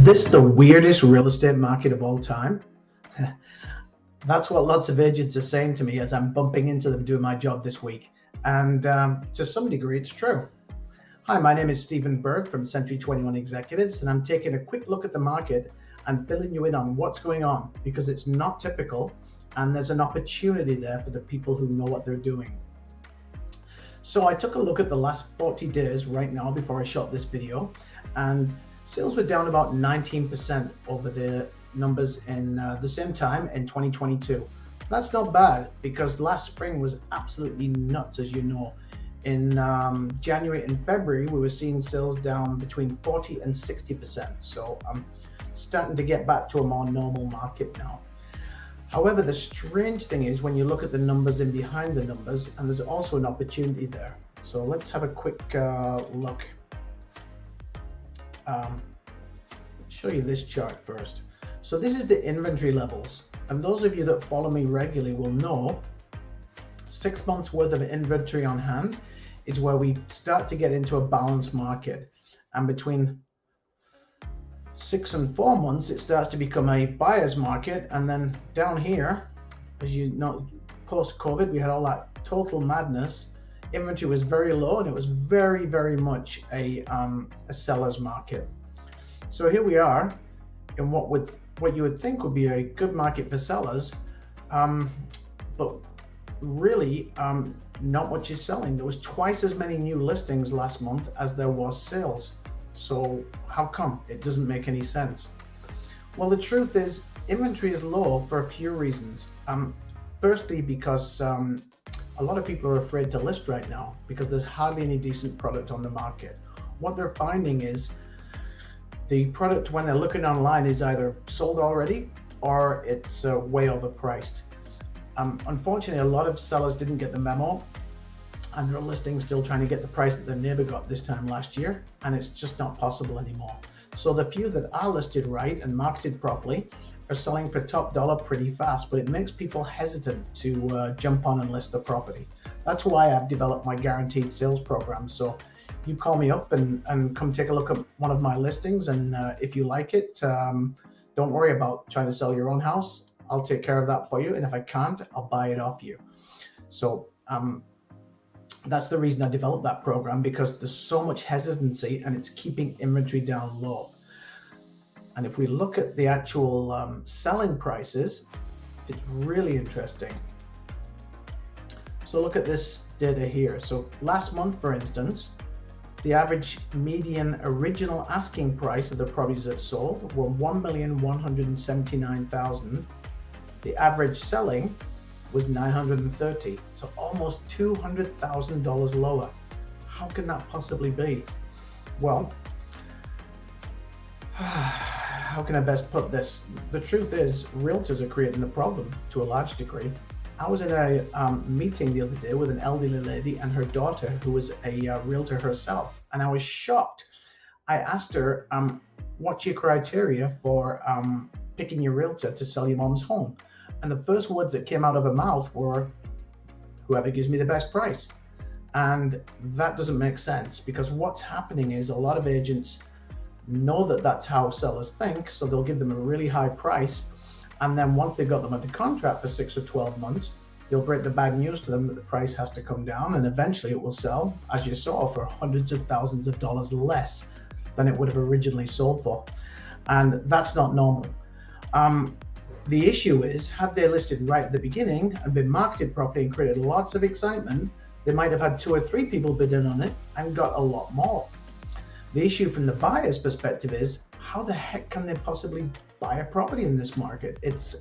this the weirdest real estate market of all time? That's what lots of agents are saying to me as I'm bumping into them doing my job this week. And to some degree, it's true. Hi, my name is Stephen Bergg from Century 21 Executives, and I'm taking a quick look at the market and filling you in on what's going on because it's not typical and there's an opportunity there for the people who know what they're doing. So I took a look at the last 40 days right now before I shot this video, and sales were down about 19% over the numbers in the same time in 2022. That's not bad because last spring was absolutely nuts, as you know. In January and February, we were seeing sales down between 40 and 60%. So I'm starting to get back to a more normal market now. However, the strange thing is when you look at the numbers and behind the numbers, and there's also an opportunity there. So let's have a quick look. Show you this chart first. So this is the inventory levels, and those of you that follow me regularly will know 6 months worth of inventory on hand is where we start to get into a balanced market, and between 6 and 4 months it starts to become a buyer's market. And then down here, as you know, post COVID we had all that total madness. Inventory was very low and it was very much a seller's market. So here we are in what you would think would be a good market for sellers, but really not much is selling. There was twice as many new listings last month as there was sales. So how come? It doesn't make any sense. Well, the truth is inventory is low for a few reasons. Firstly, because a lot of people are afraid to list right now because there's hardly any decent product on the market. What they're finding is the product, when they're looking online, is either sold already or it's way overpriced. Unfortunately, a lot of sellers didn't get the memo and they're listing still trying to get the price that their neighbor got this time last year, and it's just not possible anymore. So the few that are listed right and marketed properly are selling for top dollar pretty fast, but it makes people hesitant to jump on and list the property. That's why I've developed my guaranteed sales program. So you call me up and come take a look at one of my listings, and if you like it, don't worry about trying to sell your own house. I'll take care of that for you, and if I can't, I'll buy it off you. So that's the reason I developed that program, because there's so much hesitancy and it's keeping inventory down low. And if we look at the actual selling prices, it's really interesting. So look at this data here. So last month, for instance, the average median original asking price of the properties that sold were $1,179,000. The average selling was $930, so almost $200,000 lower. How can that possibly be? Well, how can I best put this? The truth is, realtors are creating a problem to a large degree. I was in a meeting the other day with an elderly lady and her daughter who was a realtor herself, and I was shocked. I asked her, what's your criteria for picking your realtor to sell your mom's home? And the first words that came out of her mouth were, whoever gives me the best price. And that doesn't make sense, because what's happening is a lot of agents know that that's how sellers think, so they'll give them a really high price. And then once they've got them under contract for 6 or 12 months, they'll break the bad news to them that the price has to come down, and eventually it will sell, as you saw, for hundreds of thousands of dollars less than it would have originally sold for. And that's not normal. The issue is, had they listed right at the beginning and been marketed properly and created lots of excitement, they might have had 2 or 3 people bid in on it and got a lot more. The issue from the buyer's perspective is, how the heck can they possibly buy a property in this market? It's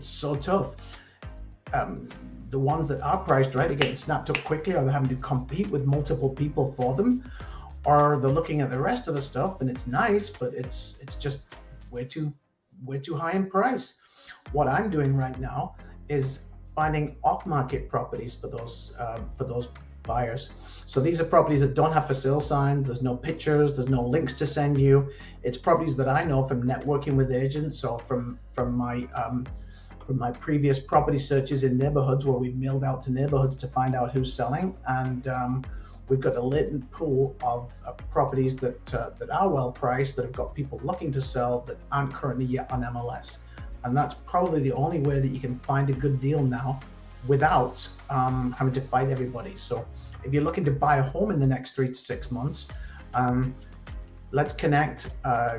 so tough. The ones that are priced right are getting snapped up quickly, or they're having to compete with multiple people for them, or they're looking at the rest of the stuff and it's nice, but it's just way too high in price. What I'm doing right now is finding off-market properties for those buyers. So these are properties that don't have for sale signs, there's no pictures, there's no links to send you. It's properties that I know from networking with agents, or from my previous property searches in neighborhoods where we've mailed out to neighborhoods to find out who's selling. And We've got a latent pool of properties that are well priced, that have got people looking to sell, that aren't currently yet on MLS. And that's probably the only way that you can find a good deal now without having to fight everybody. So if you're looking to buy a home in the next 3 to 6 months, let's connect.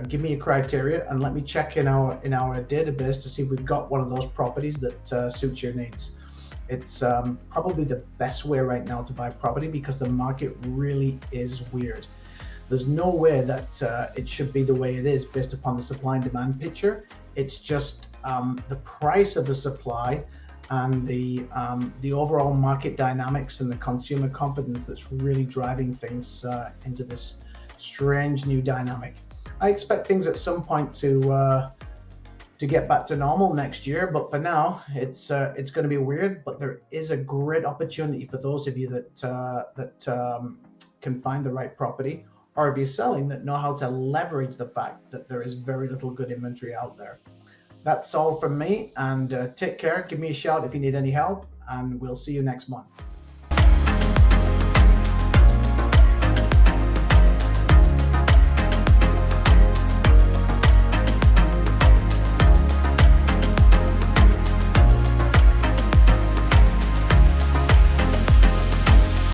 Give me a criteria and let me check in our database to see if we've got one of those properties that suits your needs. It's probably the best way right now to buy property, because the market really is weird. There's no way that it should be the way it is based upon the supply and demand picture. It's just the price of the supply and the overall market dynamics and the consumer confidence that's really driving things into this strange new dynamic. I expect things at some point to get back to normal next year, but for now it's going to be weird. But there is a great opportunity for those of you that can find the right property, or if you're selling, that know how to leverage the fact that there is very little good inventory out there. That's all from me, and take care. Give me a shout if you need any help, and we'll see you next month.